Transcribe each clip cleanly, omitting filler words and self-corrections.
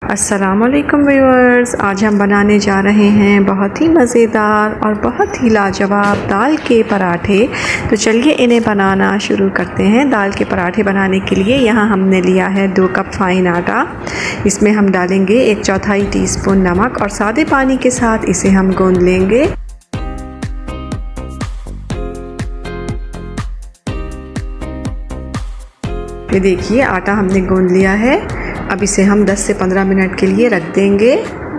अस्सलामुअलैकुम व्यूअर्स, आज हम बनाने जा रहे हैं बहुत ही मज़ेदार और बहुत ही लाजवाब दाल के पराठे। तो चलिए इन्हें बनाना शुरू करते हैं। दाल के पराठे बनाने के लिए यहाँ हमने लिया है 2 कप फाइन आटा। इसमें हम डालेंगे 1/4 टीस्पून नमक और सादे पानी के साथ इसे हम गूंद लेंगे। ये देखिए आटा हमने गूंद लिया है। अब इसे हम 10 से 15 मिनट के लिए रख देंगे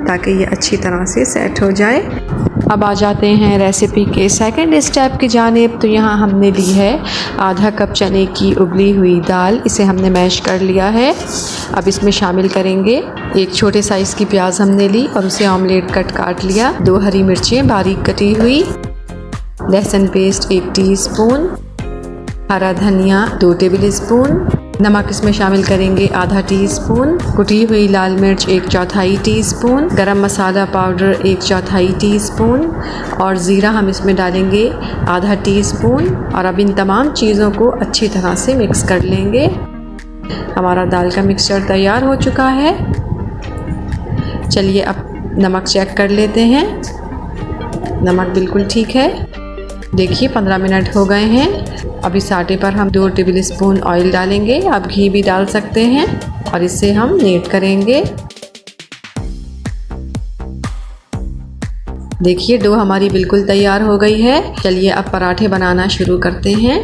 ताकि ये अच्छी तरह से सेट हो जाए। अब आ जाते हैं रेसिपी के सेकंड स्टेप की जानिब। तो यहाँ हमने ली है आधा कप चने की उबली हुई दाल। इसे हमने मैश कर लिया है। अब इसमें शामिल करेंगे 1 छोटे साइज़ की प्याज हमने ली और उसे ऑमलेट कट काट लिया। 2 हरी मिर्चें बारीक कटी हुई, लहसुन पेस्ट 1 टीस्पून, हरा धनिया 2 टेबल स्पून, नमक इसमें शामिल करेंगे आधा टीस्पून, कुटी हुई लाल मिर्च 1/4 टीस्पून, गरम मसाला पाउडर 1/4 टीस्पून और ज़ीरा हम इसमें डालेंगे आधा टीस्पून। और अब इन तमाम चीज़ों को अच्छी तरह से मिक्स कर लेंगे। हमारा दाल का मिक्सचर तैयार हो चुका है। चलिए अब नमक चेक कर लेते हैं। नमक बिल्कुल ठीक है। देखिए 15 मिनट हो गए हैं। अब इस आटे पर हम 2 टेबल स्पून ऑयल डालेंगे। आप घी भी डाल सकते हैं और इसे हम नीट करेंगे। देखिए डो हमारी बिल्कुल तैयार हो गई है। चलिए अब पराठे बनाना शुरू करते हैं।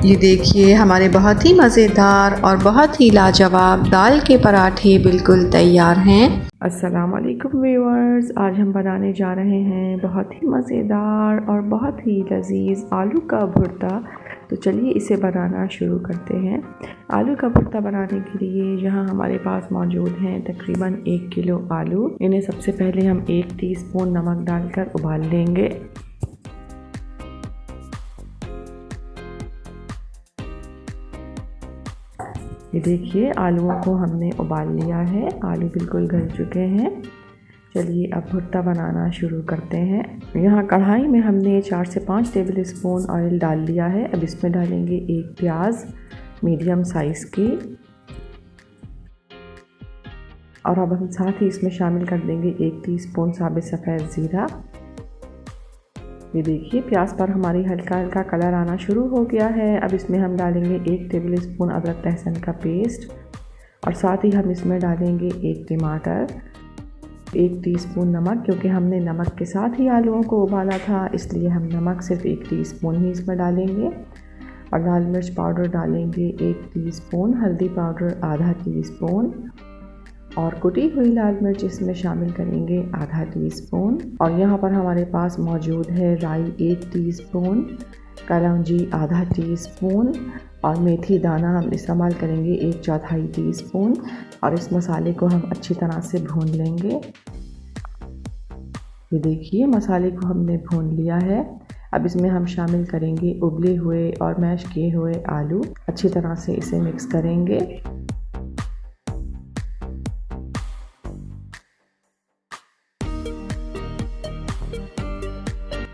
ये देखिए हमारे बहुत ही मज़ेदार और बहुत ही लाजवाब दाल के पराठे बिल्कुल तैयार हैं। अस्सलाम वालेकुम व्यूअर्स, आज हम बनाने जा रहे हैं बहुत ही मज़ेदार और बहुत ही लजीज आलू का भुर्ता। तो चलिए इसे बनाना शुरू करते हैं। आलू का भुर्ता बनाने के लिए यहाँ हमारे पास मौजूद हैं तकरीबन 1 किलो आलू। इन्हें सबसे पहले हम 1 टीस्पून नमक डालकर उबाल लेंगे। ये देखिए आलूओं को हमने उबाल लिया है। आलू बिल्कुल गल चुके हैं। चलिए अब भुर्ता बनाना शुरू करते हैं। यहाँ कढ़ाई में हमने 4 से 5 टेबल स्पून ऑयल डाल लिया है। अब इसमें डालेंगे 1 प्याज मीडियम साइज़ की और अब हम साथ ही इसमें शामिल कर देंगे 1 टीस्पून साबित सफ़ेद ज़ीरा। ये देखिए प्याज पर हमारी हल्का हल्का कलर आना शुरू हो गया है। अब इसमें हम डालेंगे 1 टेबल स्पून अदरक लहसुन का पेस्ट और साथ ही हम इसमें डालेंगे 1 टमाटर, 1 टीस्पून नमक, क्योंकि हमने नमक के साथ ही आलूओं को उबाला था इसलिए हम नमक सिर्फ 1 टीस्पून ही इसमें डालेंगे। और लाल मिर्च पाउडर डालेंगे 1 टीस्पून, हल्दी पाउडर आधा टीस्पून और कुटी हुई लाल मिर्च इसमें शामिल करेंगे आधा टीस्पून। और यहाँ पर हमारे पास मौजूद है राई 1 टीस्पून, कलौंजी आधा टीस्पून और मेथी दाना हम इस्तेमाल करेंगे 1/4 टीस्पून। और इस मसाले को हम अच्छी तरह से भून लेंगे। ये देखिए मसाले को हमने भून लिया है। अब इसमें हम शामिल करेंगे उबले हुए और मैश किए हुए आलू। अच्छी तरह से इसे मिक्स करेंगे।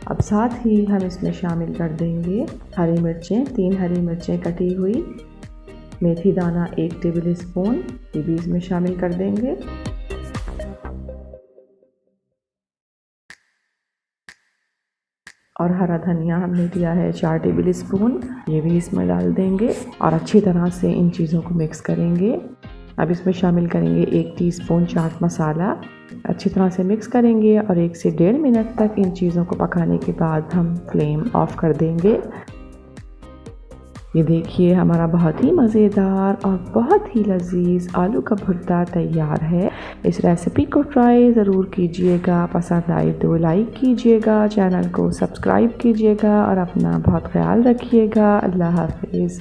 अब साथ ही हम इसमें शामिल कर देंगे हरी मिर्चें, 3 हरी मिर्चें कटी हुई, मेथी दाना 1 टेबल स्पून, ये भी इसमें शामिल कर देंगे। और हरा धनिया हमने दिया है 4 टेबल स्पून, ये भी इसमें डाल देंगे और अच्छी तरह से इन चीज़ों को मिक्स करेंगे। अब इसमें शामिल करेंगे 1 टीस्पून चाट मसाला। अच्छी तरह से मिक्स करेंगे और 1 से 1.5 मिनट तक इन चीज़ों को पकाने के बाद हम फ्लेम ऑफ कर देंगे। ये देखिए हमारा बहुत ही मज़ेदार और बहुत ही लजीज आलू का भुर्ता तैयार है। इस रेसिपी को ट्राई ज़रूर कीजिएगा। पसंद आए तो लाइक कीजिएगा, चैनल को सब्सक्राइब कीजिएगा और अपना बहुत ख्याल रखिएगा। अल्लाह हाफिज़।